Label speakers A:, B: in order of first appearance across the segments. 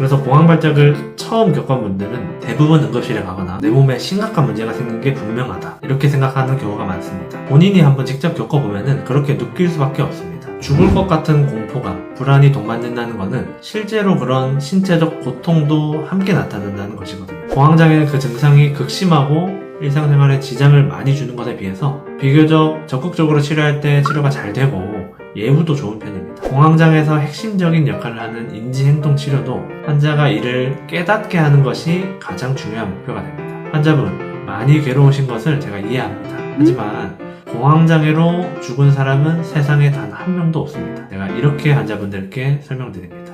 A: 그래서 공황 발작을 처음 겪은 분들은 대부분 응급실에 가거나 내 몸에 심각한 문제가 생긴 게 분명하다 이렇게 생각하는 경우가 많습니다. 본인이 한번 직접 겪어보면 그렇게 느낄 수밖에 없습니다. 죽을 것 같은 공포감, 불안이 동반된다는 것은 실제로 그런 신체적 고통도 함께 나타난다는 것이거든요. 공황장애는 그 증상이 극심하고 일상생활에 지장을 많이 주는 것에 비해서 비교적 적극적으로 치료할 때 치료가 잘 되고 예후도 좋은 편입니다. 공황장애에서 핵심적인 역할을 하는 인지행동치료도 환자가 이를 깨닫게 하는 것이 가장 중요한 목표가 됩니다. 환자분 많이 괴로우신 것을 제가 이해합니다. 하지만 공황장애로 죽은 사람은 세상에 단 한 명도 없습니다. 제가 이렇게 환자분들께 설명드립니다.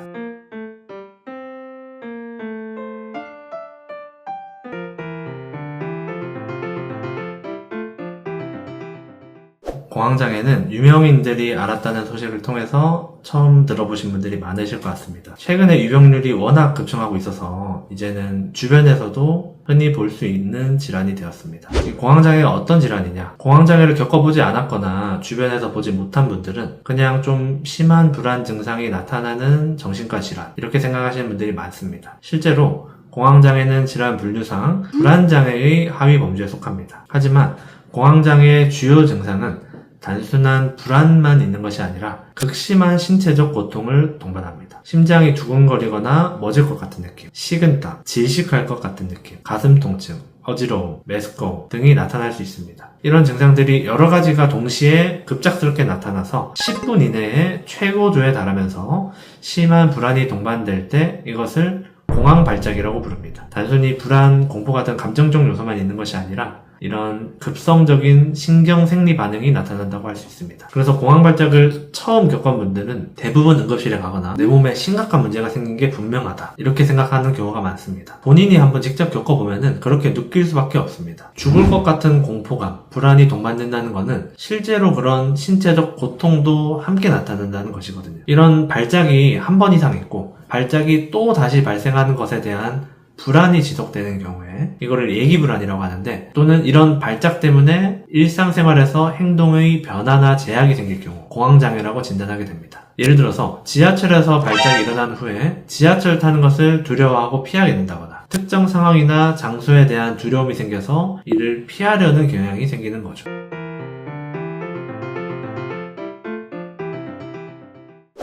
A: 공황장애는 유명인들이 알았다는 소식을 통해서 처음 들어보신 분들이 많으실 것 같습니다. 최근에 유병률이 워낙 급증하고 있어서 이제는 주변에서도 흔히 볼 수 있는 질환이 되었습니다. 이 공황장애가 어떤 질환이냐? 공황장애를 겪어보지 않았거나 주변에서 보지 못한 분들은 그냥 좀 심한 불안 증상이 나타나는 정신과 질환 이렇게 생각하시는 분들이 많습니다. 실제로 공황장애는 질환 분류상 불안장애의 하위 범주에 속합니다. 하지만 공황장애의 주요 증상은 단순한 불안만 있는 것이 아니라 극심한 신체적 고통을 동반합니다. 심장이 두근거리거나 멎을 것 같은 느낌, 식은땀, 질식할 것 같은 느낌, 가슴 통증, 어지러움, 메스꺼움 등이 나타날 수 있습니다. 이런 증상들이 여러 가지가 동시에 급작스럽게 나타나서 10분 이내에 최고조에 달하면서 심한 불안이 동반될 때 이것을 공황 발작이라고 부릅니다. 단순히 불안, 공포 같은 감정적 요소만 있는 것이 아니라 이런 급성적인 신경 생리 반응이 나타난다고 할 수 있습니다. 그래서 공황 발작을 처음 겪은 분들은 대부분 응급실에 가거나 내 몸에 심각한 문제가 생긴 게 분명하다 이렇게 생각하는 경우가 많습니다. 본인이 한번 직접 겪어보면 그렇게 느낄 수밖에 없습니다. 죽을 것 같은 공포감, 불안이 동반된다는 것은 실제로 그런 신체적 고통도 함께 나타난다는 것이거든요. 이런 발작이 한 번 이상 있고 발작이 또 다시 발생하는 것에 대한 불안이 지속되는 경우에 이거를 예기불안이라고 하는데, 또는 이런 발작 때문에 일상생활에서 행동의 변화나 제약이 생길 경우 공황장애라고 진단하게 됩니다. 예를 들어서 지하철에서 발작이 일어난 후에 지하철 타는 것을 두려워하고 피하게 된다거나 특정 상황이나 장소에 대한 두려움이 생겨서 이를 피하려는 경향이 생기는 거죠.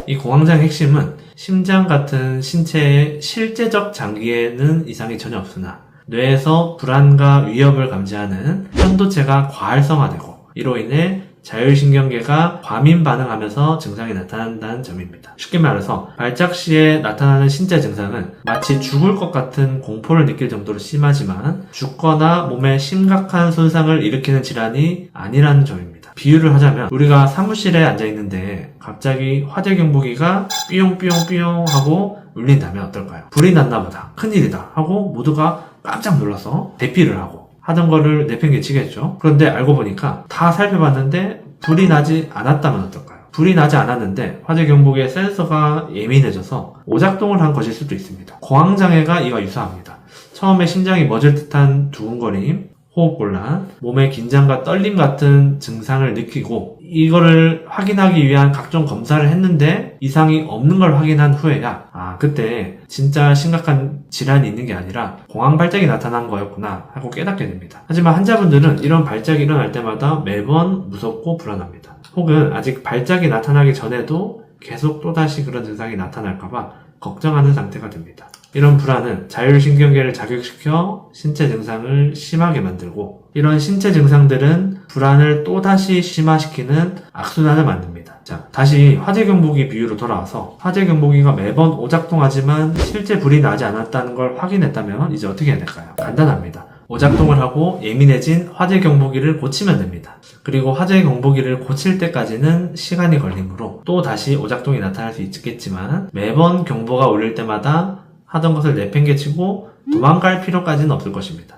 A: 이 공황장애 핵심은 심장 같은 신체의 실제적 장기에는 이상이 전혀 없으나 뇌에서 불안과 위협을 감지하는 편도체가 과활성화되고 이로 인해 자율신경계가 과민 반응하면서 증상이 나타난다는 점입니다. 쉽게 말해서 발작 시에 나타나는 신체 증상은 마치 죽을 것 같은 공포를 느낄 정도로 심하지만 죽거나 몸에 심각한 손상을 일으키는 질환이 아니라는 점입니다. 비유를 하자면 우리가 사무실에 앉아있는데 갑자기 화재 경보기가 삐용삐용삐용 하고 울린다면 어떨까요? 불이 났나 보다, 큰일이다 하고 모두가 깜짝 놀라서 대피를 하고 하던 거를 내팽개치겠죠. 그런데 알고 보니까 다 살펴봤는데 불이 나지 않았다면 어떨까요? 불이 나지 않았는데 화재 경보기의 센서가 예민해져서 오작동을 한 것일 수도 있습니다. 공황장애가 이와 유사합니다. 처음에 심장이 멎을 듯한 두근거림, 호흡곤란, 몸의 긴장과 떨림 같은 증상을 느끼고 이거를 확인하기 위한 각종 검사를 했는데 이상이 없는 걸 확인한 후에야 그때 진짜 심각한 질환이 있는 게 아니라 공황 발작이 나타난 거였구나 하고 깨닫게 됩니다. 하지만 환자분들은 이런 발작이 일어날 때마다 매번 무섭고 불안합니다. 혹은 아직 발작이 나타나기 전에도 계속 또다시 그런 증상이 나타날까봐 걱정하는 상태가 됩니다. 이런 불안은 자율신경계를 자극시켜 신체 증상을 심하게 만들고, 이런 신체 증상들은 불안을 또다시 심화시키는 악순환을 만듭니다. 자, 다시 화재 경보기 비유로 돌아와서 화재 경보기가 매번 오작동하지만 실제 불이 나지 않았다는 걸 확인했다면 이제 어떻게 해야 될까요? 간단합니다. 오작동을 하고 예민해진 화재 경보기를 고치면 됩니다. 그리고 화재 경보기를 고칠 때까지는 시간이 걸리므로 또 다시 오작동이 나타날 수 있겠지만 매번 경보가 울릴 때마다 하던 것을 내팽개치고 도망갈 필요까지는 없을 것입니다.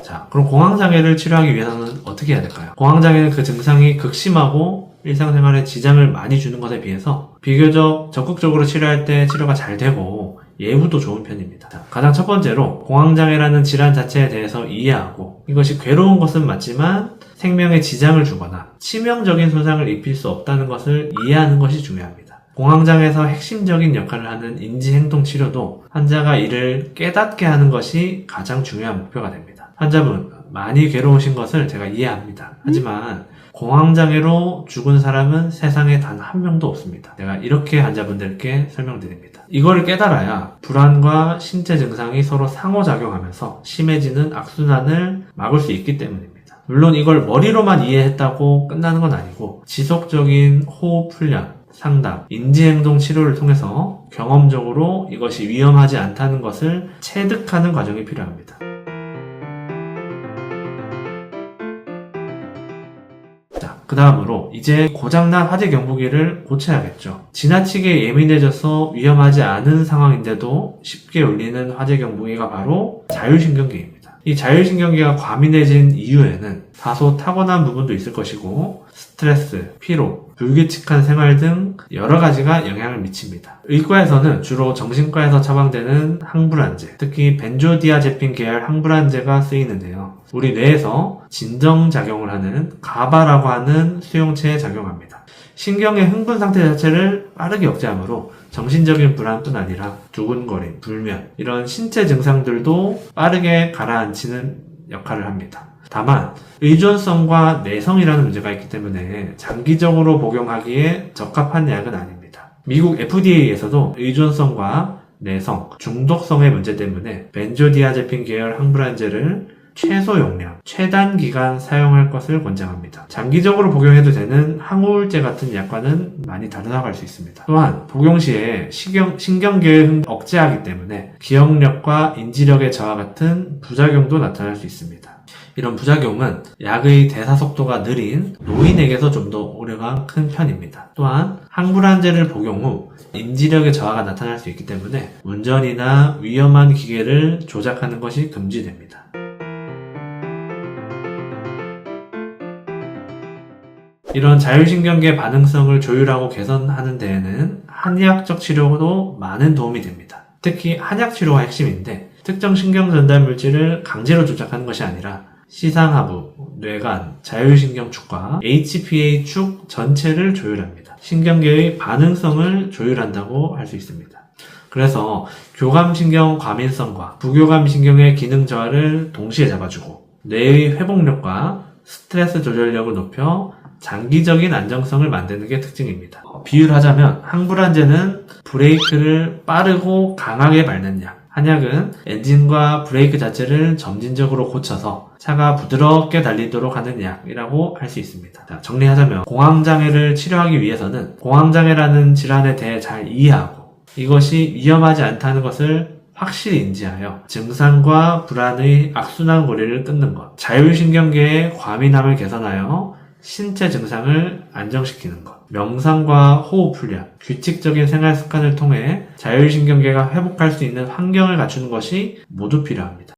A: 자, 그럼 공황장애를 치료하기 위해서는 어떻게 해야 될까요? 공황장애는 그 증상이 극심하고 일상생활에 지장을 많이 주는 것에 비해서 비교적 적극적으로 치료할 때 치료가 잘 되고 예후도 좋은 편입니다. 가장 첫 번째로 공황장애라는 질환 자체에 대해서 이해하고 이것이 괴로운 것은 맞지만 생명에 지장을 주거나 치명적인 손상을 입힐 수 없다는 것을 이해하는 것이 중요합니다. 공황장애에서 핵심적인 역할을 하는 인지행동치료도 환자가 이를 깨닫게 하는 것이 가장 중요한 목표가 됩니다. 환자분 많이 괴로우신 것을 제가 이해합니다. 하지만 공황장애로 죽은 사람은 세상에 단 한 명도 없습니다. 제가 이렇게 환자분들께 설명드립니다. 이걸 깨달아야 불안과 신체 증상이 서로 상호작용하면서 심해지는 악순환을 막을 수 있기 때문입니다. 물론 이걸 머리로만 이해했다고 끝나는 건 아니고 지속적인 호흡 훈련, 상담, 인지행동 치료를 통해서 경험적으로 이것이 위험하지 않다는 것을 체득하는 과정이 필요합니다. 그 다음으로 이제 고장난 화재 경보기를 고쳐야겠죠. 지나치게 예민해져서 위험하지 않은 상황인데도 쉽게 울리는 화재 경보기가 바로 자율신경계입니다. 이 자율신경계가 과민해진 이유에는 다소 타고난 부분도 있을 것이고 스트레스, 피로, 불규칙한 생활 등 여러 가지가 영향을 미칩니다. 의과에서는 주로 정신과에서 처방되는 항불안제, 특히 벤조디아제핀 계열 항불안제가 쓰이는데요. 우리 뇌에서 진정작용을 하는 가바라고 하는 수용체에 작용합니다. 신경의 흥분 상태 자체를 빠르게 억제하므로 정신적인 불안뿐 아니라 두근거림, 불면 이런 신체 증상들도 빠르게 가라앉히는 역할을 합니다. 다만 의존성과 내성이라는 문제가 있기 때문에 장기적으로 복용하기에 적합한 약은 아닙니다. 미국 FDA에서도 의존성과 내성, 중독성의 문제 때문에 벤조디아제핀 계열 항불안제를 최소 용량, 최단 기간 사용할 것을 권장합니다. 장기적으로 복용해도 되는 항우울제 같은 약과는 많이 다르다고 수 있습니다. 또한 복용 시에 신경계를 억제하기 때문에 기억력과 인지력의 저하 같은 부작용도 나타날 수 있습니다. 이런 부작용은 약의 대사 속도가 느린 노인에게서 좀 더 우려가 큰 편입니다. 또한 항불안제를 복용 후 인지력의 저하가 나타날 수 있기 때문에 운전이나 위험한 기계를 조작하는 것이 금지됩니다. 이런 자율신경계 반응성을 조율하고 개선하는 데에는 한의학적 치료도 많은 도움이 됩니다. 특히 한약 치료가 핵심인데 특정 신경 전달 물질을 강제로 조작하는 것이 아니라 시상하부, 뇌간, 자율신경축과 HPA 축 전체를 조율합니다. 신경계의 반응성을 조율한다고 할 수 있습니다. 그래서 교감신경 과민성과 부교감신경의 기능 저하를 동시에 잡아주고 뇌의 회복력과 스트레스 조절력을 높여 장기적인 안정성을 만드는 게 특징입니다. 비유를 하자면 항불안제는 브레이크를 빠르고 강하게 밟는 약, 한약은 엔진과 브레이크 자체를 점진적으로 고쳐서 차가 부드럽게 달리도록 하는 약이라고 할 수 있습니다. 자, 정리하자면 공황장애를 치료하기 위해서는 공황장애라는 질환에 대해 잘 이해하고 이것이 위험하지 않다는 것을 확실히 인지하여 증상과 불안의 악순환 고리를 끊는 것, 자율신경계의 과민함을 개선하여 신체 증상을 안정시키는 것, 명상과 호흡 훈련, 규칙적인 생활 습관을 통해 자율신경계가 회복할 수 있는 환경을 갖추는 것이 모두 필요합니다.